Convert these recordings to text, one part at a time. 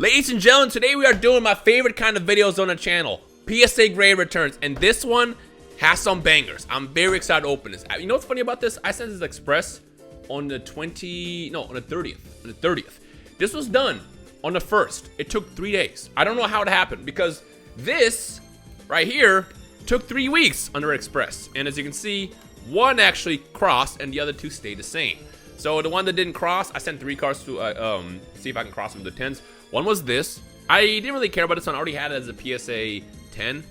Ladies and gentlemen, today we are doing my favorite kind of videos on the channel, PSA Graded returns, and this one has some bangers. I'm very excited to open this. You know what's funny about this? I sent this express on the 30th. This was done on the 1st. It took 3 days. I don't know how it happened because this right here took 3 weeks under express, and as you can see, one actually crossed and the other two stayed the same. So the one that didn't cross, I sent 3 cards to see if I can cross them to 10s. One was this. I didn't really care about this one. I already had it as a PSA 10.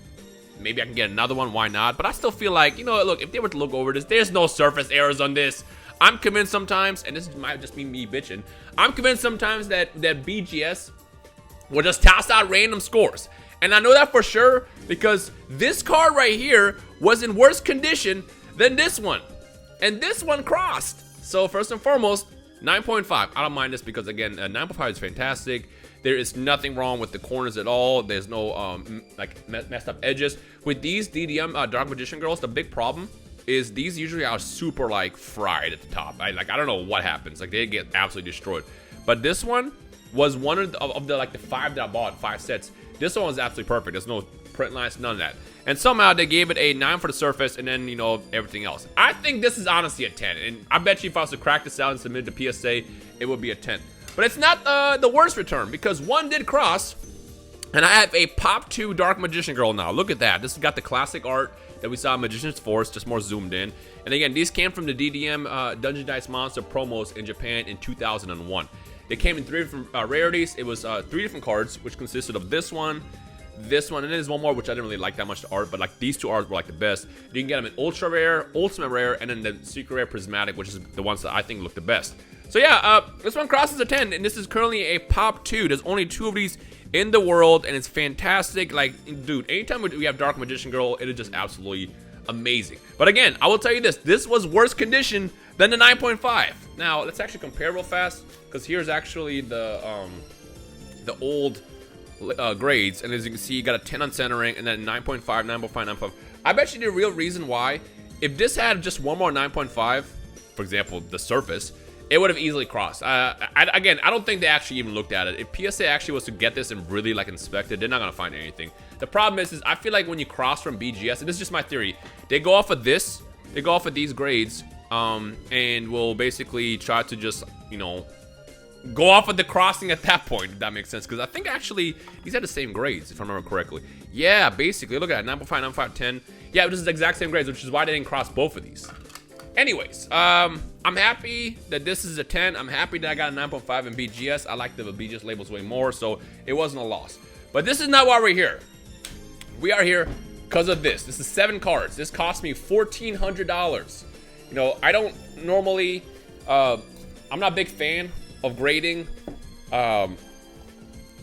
Maybe I can get another one, why not? But I still feel like, you know, look, if they were to look over this, there's no surface errors on this. I'm convinced sometimes, and this might just be me bitching, I'm convinced sometimes that BGS will just toss out random scores. And I know that for sure because this card right here was in worse condition than this one. And this one crossed. So first and foremost, 9.5. I don't mind this because, again, 9.5 is fantastic. There is nothing wrong with the corners at all. There's no like messed up edges. With these DDM Dark Magician Girls, the big problem is these usually are super like fried at the top. I don't know what happens. Like they get absolutely destroyed. But this one was one of the like the 5 that I bought, 5 sets. This one was absolutely perfect. There's no print lines, none of that. And somehow they gave it a 9 for the surface and then, you know, everything else. I think this is honestly a 10. And I bet you if I was to crack this out and submit it to PSA, it would be a 10. But it's not the worst return because one did cross. And I have a Pop 2 Dark Magician Girl now. Look at that. This has got the classic art that we saw in Magician's Force, just more zoomed in. And again, these came from the DDM Dungeon Dice Monster promos in Japan in 2001. They came in 3 different rarities. It was 3 different cards, which consisted of this one, and then there's one more, which I didn't really like that much, the art, but like these 2 arts were like the best. You can get them in Ultra Rare, Ultimate Rare, and then the Secret Rare Prismatic, which is the ones that I think look the best. So yeah, this one crosses a 10, and this is currently a Pop 2. There's only 2 of these in the world, and it's fantastic. Like, dude, anytime we have Dark Magician Girl, it is just absolutely amazing. But again, I will tell you this was worse condition than the 9.5. Now, let's actually compare real fast, because here's actually the old grades, and as you can see, you got a 10 on centering, and then 9.5, 9.5, 9.5. I bet you the real reason why, if this had just one more 9.5, for example, the surface, it would have easily crossed. Again, I don't think they actually even looked at it. If PSA actually was to get this and really like inspect it, they're not gonna find anything. The problem is I feel like when you cross from BGS, and this is just my theory, they go off of this, they go off of these grades, and will basically try to just, you know, go off of the crossing at that point, if that makes sense. Because I think actually these had the same grades, if I remember correctly. Yeah, basically, look at that, 9.5, 9.5, 10. Yeah, this is the exact same grades, which is why they didn't cross both of these. Anyways, I'm happy that this is a 10. I'm happy that I got a 9.5 in BGS. I like the BGS labels way more, so it wasn't a loss. But this is not why we're here. We are here because of this. This is 7 cards. This cost me $1,400. You know, I don't normally, I'm not a big fan of grading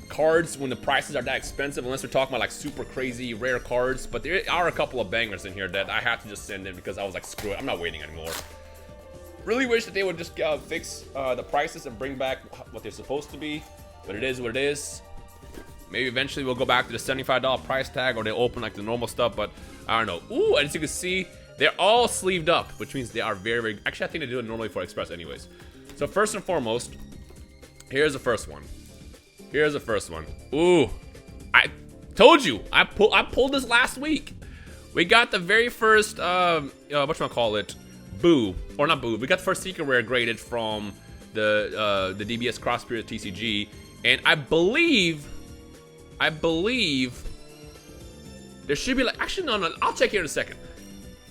cards when the prices are that expensive, unless we're talking about like super crazy rare cards. But there are a couple of bangers in here that I have to just send in because I was like, screw it, I'm not waiting anymore. Really wish that they would just fix the prices and bring back what they're supposed to be, but it is what it is. Maybe eventually we'll go back to the $75 price tag, or they'll open like the normal stuff, but I don't know. Ooh, and as you can see, they're all sleeved up, which means they are very, very, actually I think they do it normally for Express anyways. So first and foremost, here's the first one. Here's the first one. Ooh, I told you, I pulled this last week. We got the very first, whatchamacallit, Boo, or not Boo. We got the first Secret Rare graded from the DBS Cross Spirit TCG, and I believe there should be like, actually no, I'll check here in a second.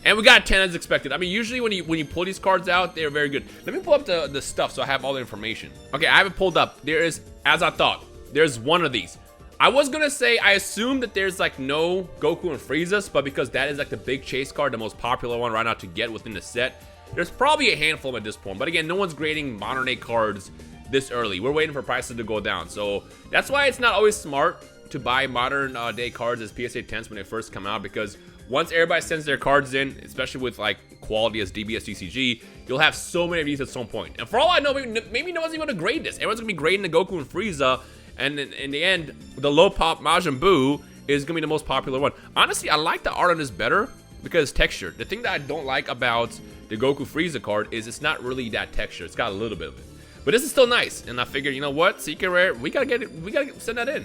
And we got 10 as expected. I mean, usually when you pull these cards out, they're very good. Let me pull up the stuff so I have all the information. Okay, I have it pulled up. There is, as I thought, there's one of these. I was gonna say, I assume that there's like no Goku and Frieza, but because that is like the big chase card, the most popular one right now to get within the set, there's probably a handful at this point. But again, no one's grading modern day cards this early. We're waiting for prices to go down. So that's why it's not always smart to buy modern day cards as PSA 10s when they first come out, because once everybody sends their cards in, especially with like quality as DBS DCG, you'll have so many of these at some point. And for all I know, maybe no one's even gonna grade this. Everyone's gonna be grading the Goku and Frieza, and in the end, the low pop Majin Buu is gonna be the most popular one. Honestly, I like the art on this better because it's textured. The thing that I don't like about the Goku Frieza card is it's not really that texture. It's got a little bit of it. But this is still nice. And I figured, you know what? Secret rare, we gotta get it. We gotta send that in.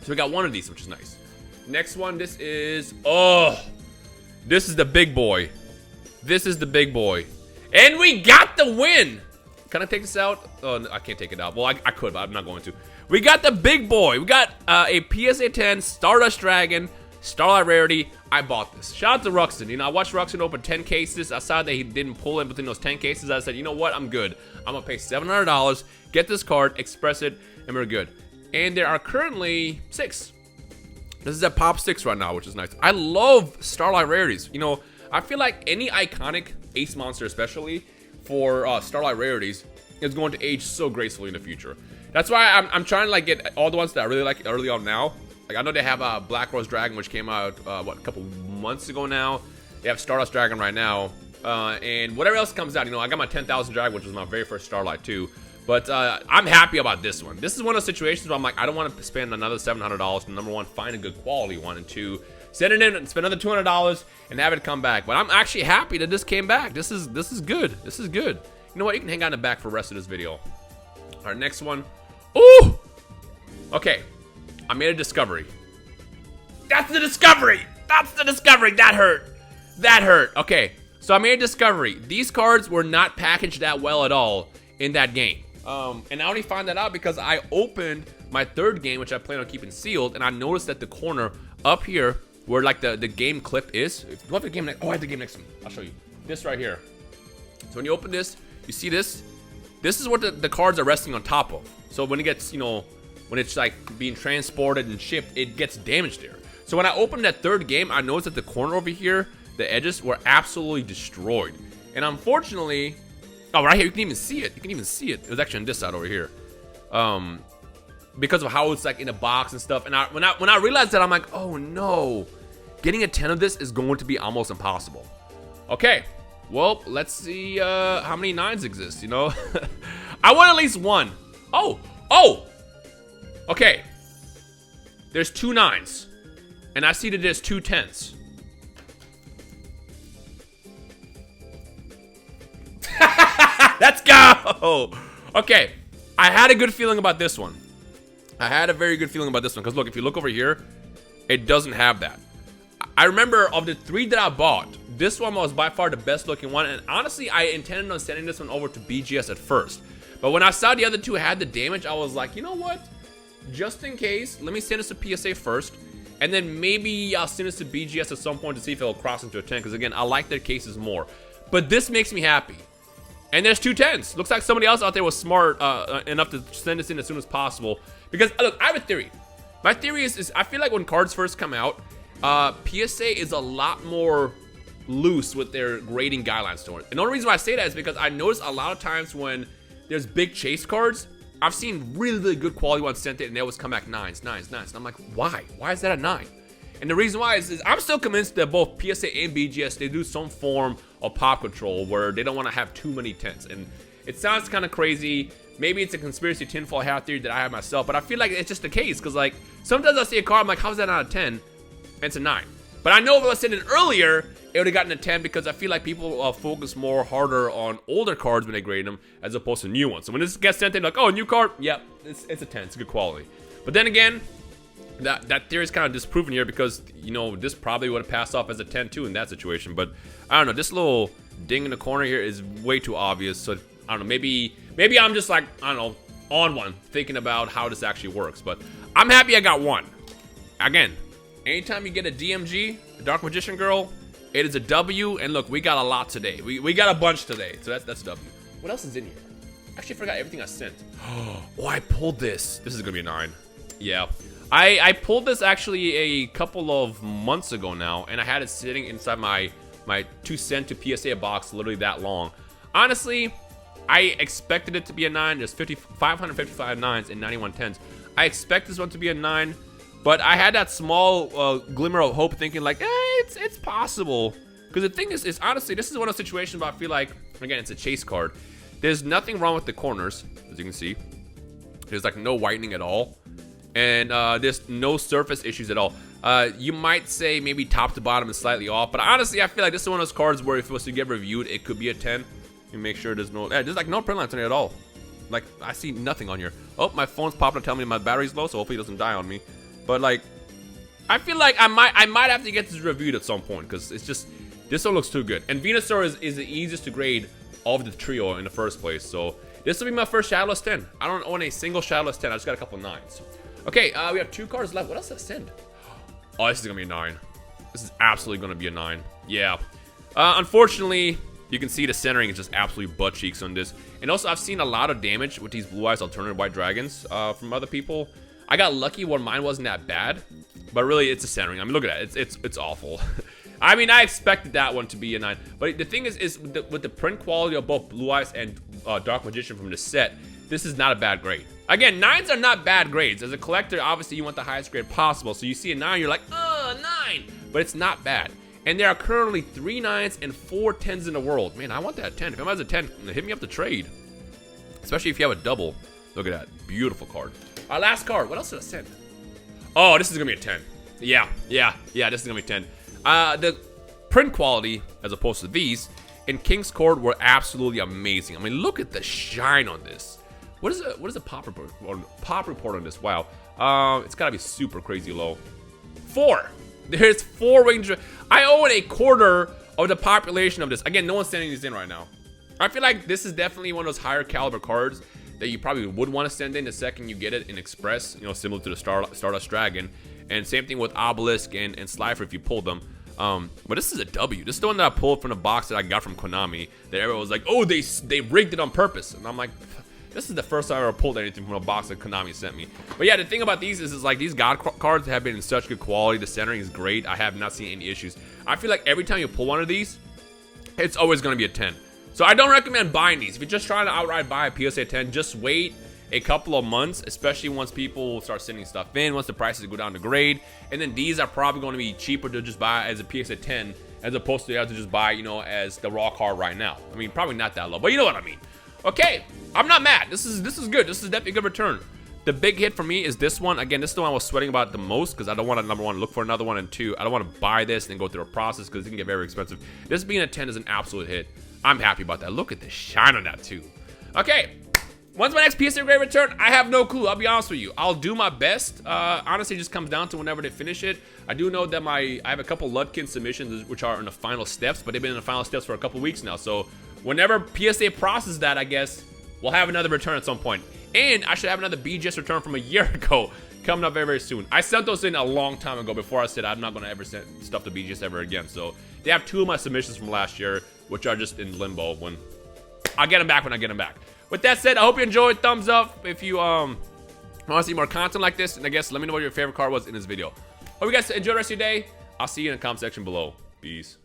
So we got one of these, which is nice. Next one, this is, oh, this is the big boy. This is the big boy. And we got the win. Can I take this out? Oh, no, I can't take it out. Well, I could, but I'm not going to. We got the big boy. We got a PSA 10 Stardust Dragon, Starlight Rarity. I bought this. Shout out to Ruxin. You know, I watched Ruxin open 10 cases. I saw that he didn't pull in within those 10 cases. I said, you know what? I'm good. I'm going to pay $700, get this card, express it, and we're good. And there are currently 6. This is at Pop 6 right now, which is nice. I love Starlight Rarities. You know, I feel like any iconic Ace Monster, especially for Starlight Rarities, is going to age so gracefully in the future. That's why I'm trying to like get all the ones that I really like early on now. Like I know they have Black Rose Dragon, which came out what, a couple months ago now. They have Stardust Dragon right now, and whatever else comes out. You know, I got my 10,000 Dragon, which was my very first Starlight too. But I'm happy about this one. This is one of those situations where I'm like, I don't want to spend another $700 to, number one, find a good quality one, and two, send it in and spend another $200 and have it come back. But I'm actually happy that this came back. This is good. This is good. You know what? You can hang out in the back for the rest of this video. Our next one. Ooh! Okay. I made a discovery. That's the discovery! That's the discovery! That hurt. That hurt. Okay. So I made a discovery. These cards were not packaged that well at all in that game. And I only found that out because I opened my third game, which I plan on keeping sealed, and I noticed that the corner up here, where like the game clip is, if you have the game next, oh, I have the game next to me. I'll show you. This right here. So when you open this, you see this? This is what the cards are resting on top of. So when it gets, you know, when it's like being transported and shipped, it gets damaged there. So when I opened that third game, I noticed that the corner over here, the edges were absolutely destroyed. And unfortunately, oh, right here, you can even see it. You can even see it. It was actually on this side over here. Because of how it's like in a box and stuff. And when I realized that, I'm like, oh no. Getting a 10 of this is going to be almost impossible. Okay. Well, let's see how many 9s exist, you know? I want at least one. Oh. Okay. There's 2 9s. And I see that there's 2 10s. Let's go! Okay, I had a good feeling about this one. I had a very good feeling about this one. Because look, if you look over here, it doesn't have that. I remember of the 3 that I bought, this one was by far the best looking one. And honestly, I intended on sending this one over to BGS at first. But when I saw the other 2 had the damage, I was like, you know what? Just in case, let me send this to PSA first. And then maybe I'll send this to BGS at some point to see if it'll cross into a 10. Because again, I like their cases more. But this makes me happy. And there's 2 10s. Looks like somebody else out there was smart enough to send this in as soon as possible. Because, look, I have a theory. My theory is I feel like when cards first come out, PSA is a lot more loose with their grading guidelines to it. And the only reason why I say that is because I notice a lot of times when there's big chase cards, I've seen really, really good quality ones sent in, and they always come back 9s. And I'm like, why? Why is that a 9? And the reason why is I'm still convinced that both PSA and BGS, they do some form of pop control where they don't want to have too many 10s. And it sounds kind of crazy. Maybe it's a conspiracy tinfoil hat theory that I have myself, but I feel like it's just the case. Because like sometimes I see a card, I'm like, how's that not a 10? And it's a 9. But I know if I was sending earlier, it would have gotten a 10 because I feel like people focus more harder on older cards when they grade them as opposed to new ones. So when this gets sent in, like, oh, new card, yep, it's a 10. It's good quality. But then again, that theory is kind of disproven here because, you know, this probably would have passed off as a 10 too in that situation. But I don't know, this little ding in the corner here is way too obvious. So I don't know, maybe I'm just like, I don't know, on one thinking about how this actually works. But I'm happy I got one. Again, anytime you get a DMG, a Dark Magician Girl, it is a W. And look, we got a lot today. We got a bunch today. So that's a W. What else is in here? Actually, I forgot everything I sent. Oh, I pulled this. This is gonna be a 9. Yeah. I pulled this actually a couple of months ago now, and I had it sitting inside my 2 cent to PSA box literally that long. Honestly, I expected it to be a 9. There's 555 9s and 91 10s. I expect this one to be a 9, but I had that small glimmer of hope thinking like, it's possible. Because the thing is honestly, this is one of those situations where I feel like, again, it's a chase card. There's nothing wrong with the corners, as you can see. There's like no whitening at all. And there's no surface issues at all. You might say maybe top to bottom is slightly off, but honestly, I feel like this is one of those cards where if it was to get reviewed, it could be a 10. You make sure there's no, there's like no print lines on it at all. Like, I see nothing on here. Oh, my phone's popping up telling me my battery's low, so hopefully it doesn't die on me. But, like, I feel like I might have to get this reviewed at some point, because it's just, this one looks too good. And Venusaur is the easiest to grade of the trio in the first place, so this will be my first Shadowless 10. I don't own a single Shadowless 10. I just got a couple 9s. Okay, we have 2 cards left. What else did I send? Oh, this is going to be a 9. This is absolutely going to be a 9. Yeah. Unfortunately, you can see the centering is just absolutely butt cheeks on this. And also, I've seen a lot of damage with these Blue Eyes Alternative White Dragons from other people. I got lucky when mine wasn't that bad. But really, it's a centering. I mean, look at that. It's awful. I mean, I expected that one to be a 9. But the thing is with the print quality of both Blue Eyes and Dark Magician from the set, this is not a bad grade. Again, 9s are not bad grades. As a collector, obviously, you want the highest grade possible. So you see a 9, you're like, oh, 9. But it's not bad. And there are currently 3 9s and 4 10s in the world. Man, I want that 10. If anyone has a 10, hit me up to trade. Especially if you have a double. Look at that. Beautiful card. Our last card. What else did I send? Oh, this is going to be a 10. Yeah, this is going to be 10. The print quality, as opposed to these, in King's Court were absolutely amazing. I mean, look at the shine on this. What is a pop report on this? Wow. It's got to be super crazy low. 4. There's 4 range. I own a quarter of the population of this. Again, no one's sending these in right now. I feel like this is definitely one of those higher caliber cards that you probably would want to send in the second you get it in Express, you know, similar to the Stardust Dragon. And same thing with Obelisk and Slifer if you pulled them. But this is a W. This is the one that I pulled from the box that I got from Konami. That everyone was like, oh, they rigged it on purpose. And I'm like, this is the first time I ever pulled anything from a box that Konami sent me. But yeah, the thing about these is like these God cards have been in such good quality. The centering is great. I have not seen any issues. I feel like every time you pull one of these, it's always going to be a 10. So I don't recommend buying these. If you're just trying to outright buy a PSA 10, just wait a couple of months, especially once people start sending stuff in, once the prices go down to grade. And then these are probably going to be cheaper to just buy as a PSA 10 as opposed to you have to just buy, you know, as the raw card right now. I mean, probably not that low, but you know what I mean. Okay, I'm not mad. This is good. This is definitely a good return. The big hit for me is this one. Again, this is the one I was sweating about the most because I don't want to, number 1, look for another one, and 2, I don't want to buy this and then go through a process because it can get very expensive. This being a 10 is an absolute hit. I'm happy about that. Look at the shine on that too. Okay, when's my next PSA Graded return? I have no clue. I'll be honest with you. I'll do my best. Honestly, it just comes down to whenever they finish it. I do know that I have a couple Ludkin submissions which are in the final steps, but they've been in the final steps for a couple weeks now. So whenever PSA processes that, I guess we'll have another return at some point. And I should have another BGS return from a year ago coming up very, very soon. I sent those in a long time ago before I said I'm not going to ever send stuff to BGS ever again. So they have 2 of my submissions from last year, which are just in limbo. When I'll get them back when I get them back. With that said, I hope you enjoyed. Thumbs up if you want to see more content like this. And I guess let me know what your favorite card was in this video. Hope you guys enjoy the rest of your day. I'll see you in the comment section below. Peace.